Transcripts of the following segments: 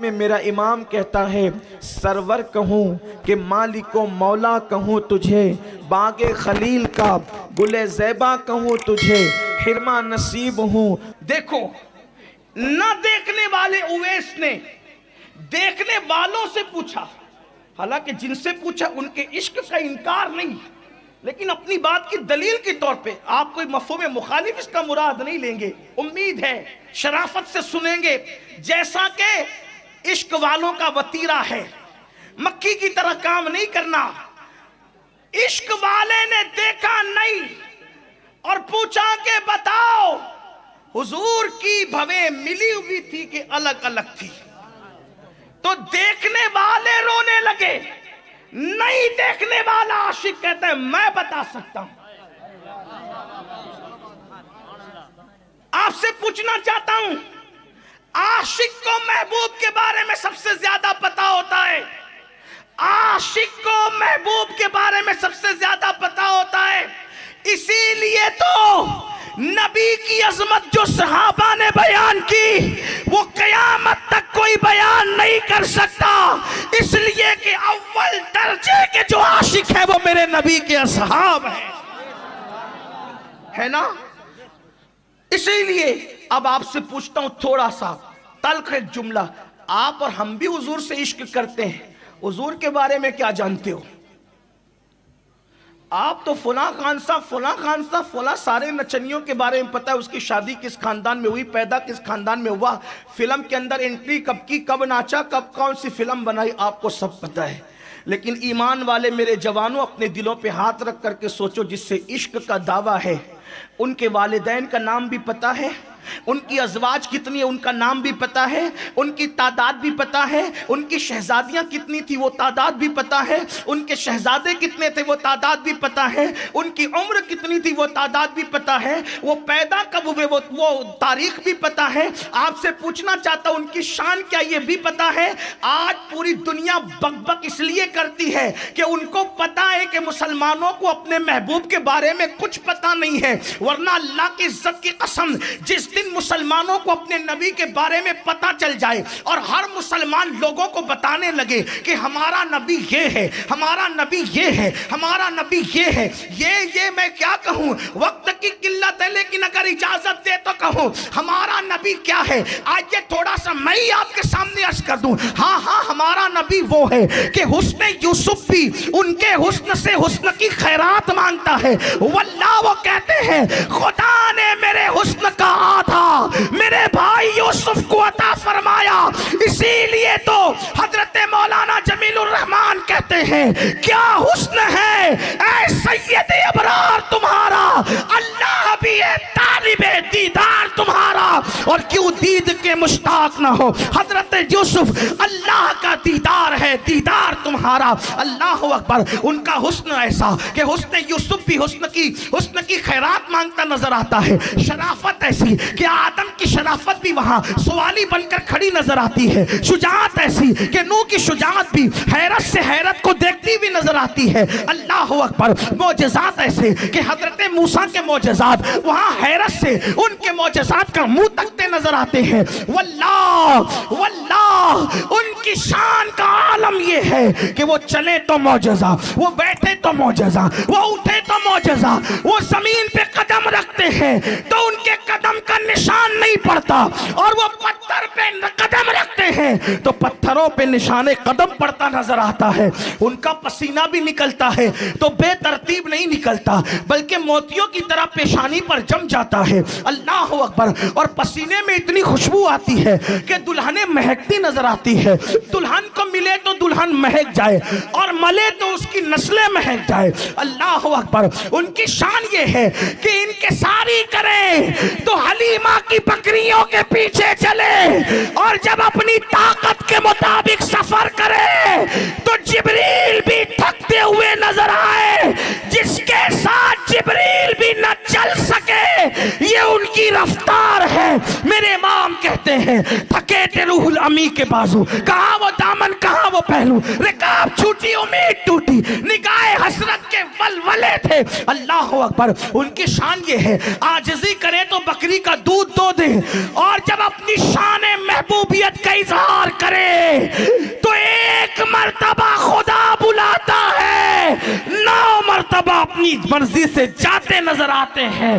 में मेरा इमाम कहता है, सरवर कहूँ कि मालिको मौला कहूँ तुझे, बागे खलील का गुले ज़ैबा कहूँ तुझे, हिरमा नसीब हूँ। देखो, न देखने वाले उवैस ने देखने वालों से पूछा, हालांकि जिनसे पूछा उनके इश्क का इनकार नहीं, लेकिन अपनी बात की दलील के तौर पे आप कोई मफ़हूम मुखालिफ इसका मुराद नहीं लेंगे। उम्मीद है शराफत से सुनेंगे। जैसा कि इश्क वालों का वतीरा है, मक्खी की तरह काम नहीं करना। इश्क वाले ने देखा नहीं और पूछा कि बताओ, हुजूर की भवें मिली हुई थी कि अलग अलग थी? तो देखने वाले रोने लगे, नहीं देखने वाला आशिक कहता है मैं बता सकता हूं। आपसे पूछना चाहता हूं, आशिक को महबूब के बारे में सबसे ज्यादा पता होता है, आशिक को महबूब के बारे में सबसे ज्यादा पता होता है। इसीलिए तो नबी की अजमत जो सहाबा ने बयान की, वो कयामत तक कोई बयान नहीं कर सकता, इसलिए कि अव्वल दर्जे के जो आशिक है वो मेरे नबी के असहाब हैं, है ना। इसीलिए अब आपसे पूछता हूं थोड़ा सा तल्ख एक जुमला, आप और हम भी हुजूर से इश्क करते हैं, हुजूर के बारे में क्या जानते हो? आप तो फुला खान साहब फुला सारे नचनियों के बारे में पता है, उसकी शादी किस खानदान में हुई, पैदा किस खानदान में हुआ, फिल्म के अंदर एंट्री कब की, कब नाचा, कब कौन सी फिल्म बनाई, आपको सब पता है। लेकिन ईमान वाले मेरे जवानों, अपने दिलों पे हाथ रख करके सोचो, जिससे इश्क का दावा है उनके वालिदैन का नाम भी पता है, उनकी अज़वाज कितनी है उनका नाम भी पता है, उनकी तादाद भी पता है, उनकी शहजादियां कितनी थी वो तादाद भी पता है, उनके शहजादे कितने थे वो तादाद भी पता है, उनकी उम्र कितनी थी वो तादाद भी पता है, वो पैदा कब हुए वो तारीख भी पता है। आपसे पूछना चाहता हूं उनकी शान क्या ये भी पता है। आज पूरी दुनिया बकबक इसलिए करती है कि उनको पता है कि मुसलमानों को अपने महबूब के बारे में कुछ पता नहीं है, वरना अल्लाह की इज्जत की कसम, जिस दिन मुसलमानों को अपने नबी के बारे में पता चल जाए और हर मुसलमान लोगों को बताने लगे कि हमारा नबी ये है, हमारा नबी ये है, हमारा नबी ये है, ये मैं क्या कहूं, वक्त की किल्लत है, लेकिन अगर इजाजत दे तो कहूं हमारा नबी क्या है। आज ये थोड़ा सा मैं ही आपके सामने अर्ज कर दूं, हाँ हमारा नबी वो है कि हुस्न यूसुफ भी उनके हुस्न से हुस्न की खैरात मांगता है। वल्लाह वो कहते हैं खुदा ने मेरे हुस्न का आधा मेरे भाई यूसुफ को अता फरमाया, इसीलिए तो हजरत मौलाना जमीलुर रहमान कहते हैं क्या हुस्न है ऐ सैयद अबरार तुम्हारा, अल्लाह भी है तालिबे दीदार तुम्हारा, और क्यों दीद के मुश्ताक ना हो। हजरत यूसुफ अल्लाह का दीदार है, दीदार तुम्हारा, अल्लाह अकबर। उनका हुस्न ऐसा कि हुस्न यूसुफ भी हुस्न की खैरात मांगता नजर आता है। शराफत ऐसी कि आदम की शराफत भी वहां सवाली बनकर खड़ी नजर आती है। शुजाअत ऐसी कि नूह की शुजाअत भी हैरत से हैरत को देखती हुई नजर आती है। अल्लाह अकबर। मोजज़ात ऐसे कि हजरत मूसा के मोजज़ात वहां हैरत से उनके मोजज़ात का मुंह तकते नजर आते हैं। वल्लाह वल्लाह उनकी शान का आलम ये है कि वो चले तो मोजज़ा, वो बैठे तो मोजज़ा, वो उठे तो मोजज़ा, वो जमीन पे कदम रखते हैं तो उनके कदम का निशान नहीं पड़ता, और वो पत्थर पे कदम रखते हैं तो पत्थरों पे निशाने कदम पड़ता नजर आता है। उनका पसीना भी निकलता है तो बेतरतीब नहीं निकलता, बल्कि मोतियों की तरह पेशानी पर जम जाता है। अल्लाह अकबर। और पसीने में इतनी खुशबू आती है कि दुल्हने महकती नजर आती है। दुल्हन को मिले तो दुल्हन महक जाए और मले तो उसकी नस्लें महक जाए। अल्लाह अकबर। उनकी शान ये है कि इनके सारी करें तो हलीमा की बकरियों के पीछे चले, और जब अपनी ताकत के मुताबिक सफर करे तो जिब्रील भी थकते हुए नजर आए। जिसके साथ जिब्रील भी न चल सके ये उनकी रफ्तार है। मेरे इमाम कहते हैं थके थे रूहुल अमी के बाजू, कहाँ वो दामन कहाँ वो पहलू, रिकाब छूटी उम्मीद टूटी, निगाहे हसरत के वलवले थे। अल्लाह अकबर। उनकी शान ये है आजिज़ी करे तो बकरी का दूध दो दे, और जब अपनी शान महबूबियत का इजहार करे तो एक मर्तबा खुदा बुलाता है, 9 मर्तबा अपनी मर्जी से जाते नजर आते हैं।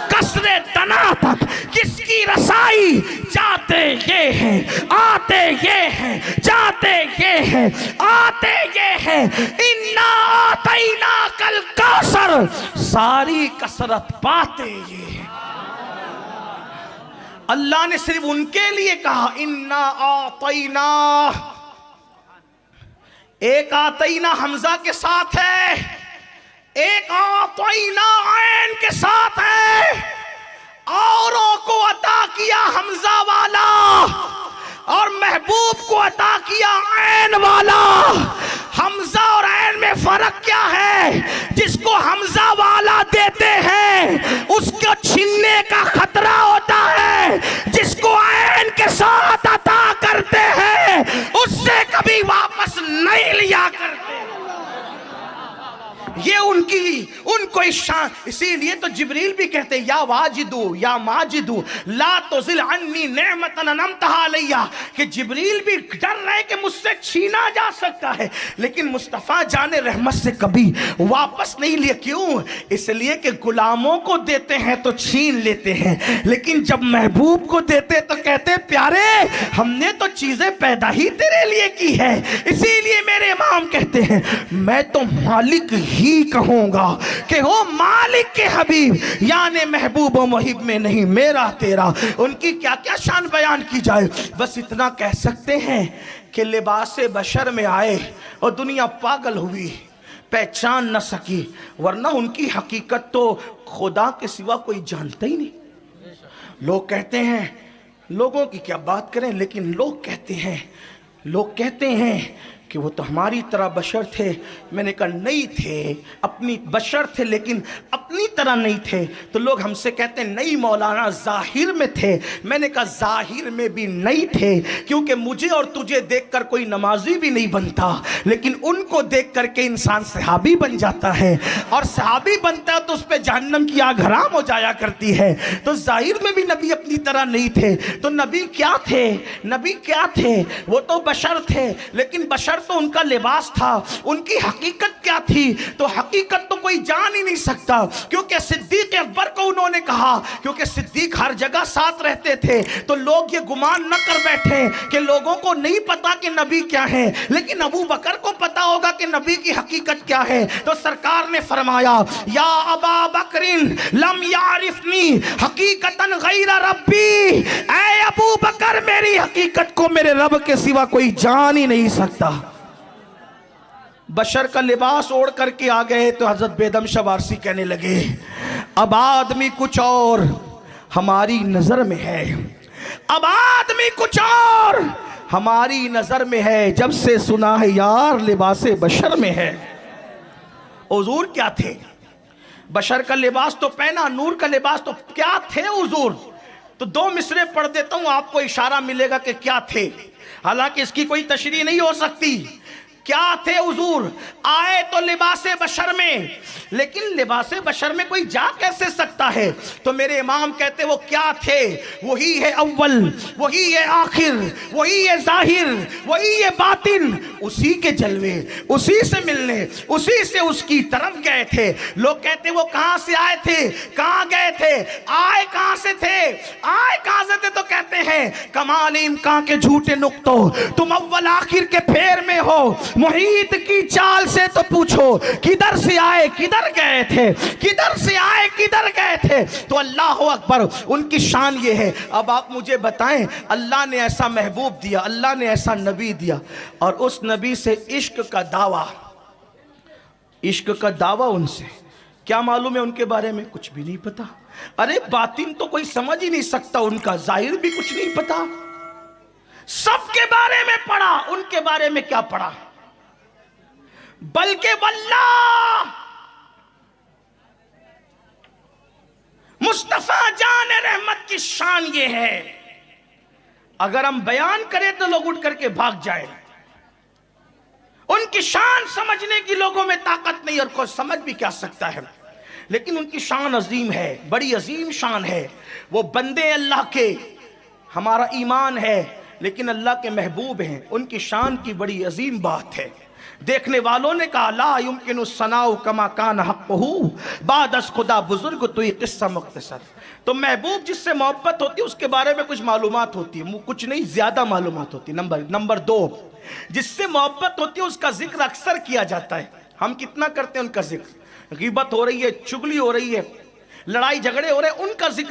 कसरे तना तक किसकी रसाई, जाते ये हैं, आते ये हैं, जाते ये हैं, आते ये हैं। इन्ना आतैना कल कौसर, सारी कसरत पाते ये हैं। अल्लाह ने सिर्फ उनके लिए कहा इन्ना आतैना। एक आतैना हमजा के साथ है, एक आतैना ऐन के साथ है। औरों को अता किया हमजा वाला और महबूब को अता किया ऐन वाला। हमजा और ऐन में फर्क क्या है? जिसको हमजा वाला देते हैं उसको छीनने का खतरा होता है, जिसको ऐन के साथ अता करते हैं उससे कभी वापस नहीं लिया करते। ये उनको शान। इसीलिए तो जिब्रील भी कहते या वाजिदू या माजिदू ला तुज़िल अन्नी नेमतन अनअमतहा अलैया, कि जिब्रील भी डर रहे कि मुझसे छीना जा सकता है, लेकिन मुस्तफ़ा जाने रहमत से कभी वापस नहीं लिए। क्यों? इसलिए कि गुलामों को देते हैं तो छीन लेते हैं, लेकिन जब महबूब को देते तो कहते प्यारे हमने तो चीजें पैदा ही तेरे लिए की है। इसीलिए मेरे इमाम कहते हैं मैं तो मालिक ही कहूंगा कि वो मालिक के हबीब यानी महबूब व मुहिब में नहीं मेरा तेरा। उनकी क्या क्या शान बयान की जाए। बस इतना कह सकते हैं कि लिबासे बशर में आए और दुनिया पागल हुई, पहचान न सकी, वरना उनकी हकीकत तो खुदा के सिवा कोई जानता ही नहीं। लोग कहते हैं, लोगों की क्या बात करें, लेकिन लोग कहते हैं कि वो तो हमारी तरह बशर थे। मैंने कहा नहीं थे, अपनी बशर थे लेकिन अपनी तरह नहीं थे। तो लोग हमसे कहते हैं नहीं मौलाना जाहिर में थे। मैंने कहा जाहिर में भी नहीं थे, क्योंकि मुझे और तुझे देखकर कोई नमाजी भी नहीं बनता, लेकिन उनको देख करके इंसान सहाबी बन जाता है, और सहाबी बनता है तो उस पर जहन्नम की आग हराम हो जाया करती है। तो जाहिर में भी नबी अपनी तरह नहीं थे। तो नबी क्या थे? नबी क्या थे? वो तो बशर थे, लेकिन बशर तो उनका लिबास था। उनकी हकीकत क्या थी? तो हकीकत तो कोई जान ही नहीं सकता, क्योंकि सिद्दीक अकबर को उन्होंने कहा, क्योंकि सिद्दीक हर जगह साथ रहते थे, तो लोग ये गुमान न कर बैठे कि लोगों को नहीं पता कि नबी क्या है, लेकिन अबू बकर को पता होगा कि नबी की हकीकत क्या है। तो सरकार ने फरमाया या अबा बकरिन लम यारिफनी हकीकतन गैर रब्बी, ऐ अबू बकर मेरी हकीकत को मेरे रब के सिवा कोई जान ही नहीं सकता। बशर का लिबास ओढ़ करके आ गए तो हजरत बेदम शवारसी कहने लगे अब आदमी कुछ और हमारी नजर में है, अब आदमी कुछ और हमारी नजर में है, जब से सुना है यार लिबासे बशर में है। हुजूर क्या थे? बशर का लिबास तो पहना, नूर का लिबास तो क्या थे हुजूर? तो 2 मिसरे पढ़ देता हूं, आपको इशारा मिलेगा कि क्या थे। हालांकि इसकी कोई तशरीह नहीं हो सकती। क्या थे हुजूर? आए तो लिबासे बशर में, लेकिन लिबासे बशर में कोई जा कैसे सकता है? तो मेरे इमाम कहते वो क्या थे? वही है अव्वल, वही है आखिर, वही है जाहिर, वही है बातिन। उसी के जलवे, उसी से मिलने, उसी से उसकी तरफ गए थे। लोग कहते वो कहां से आए थे, कहां गए थे? आए कहां से थे? आए कहां से थे? तो कहते हैं कमाल इम्कान के झूठे नुक्तो, तुम अव्वल आखिर के फेर में हो। मुहीत की चाल से तो पूछो किधर से आए किधर गए थे, किधर से आए किधर गए थे। तो अल्लाह अकबर, उनकी शान ये है। अब आप मुझे बताएं, अल्लाह ने ऐसा महबूब दिया, अल्लाह ने ऐसा नबी दिया, और उस नबी से इश्क का दावा, इश्क का दावा उनसे क्या मालूम है? उनके बारे में कुछ भी नहीं पता। अरे बातिन तो कोई समझ ही नहीं सकता उनका, जाहिर भी कुछ नहीं पता। सबके बारे में पढ़ा, उनके बारे में क्या पढ़ा? बल्कि वल्लाह मुस्तफा जान रहमत की शान ये है, अगर हम बयान करें तो लोग उठ करके भाग जाए। उनकी शान समझने की लोगों में ताकत नहीं, और कोई समझ भी क्या सकता है, लेकिन उनकी शान अजीम है, बड़ी अजीम शान है। वो बंदे अल्लाह के, हमारा ईमान है लेकिन अल्लाह के महबूब हैं, उनकी शान की बड़ी अजीम बात है। देखने वालों ने कहा ला युमकिनु सनाउ कमा कान हक़्क़ुहु बादस खुदा बुजुर्ग तो ये किस्सा मुख्तसर। तो महबूब जिससे मोहब्बत होती है उसके बारे में कुछ मालूमात होती है, कुछ नहीं ज़्यादा मालूमात होती है। नंबर दो, जिससे मोहब्बत होती है उसका जिक्र अक्सर किया जाता है। हम कितना करते हैं उनका जिक्र, ग़ीबत हो रही है, चुगली हो रही है, लड़ाई झगड़े हो रहे हैं, उनका जिक्र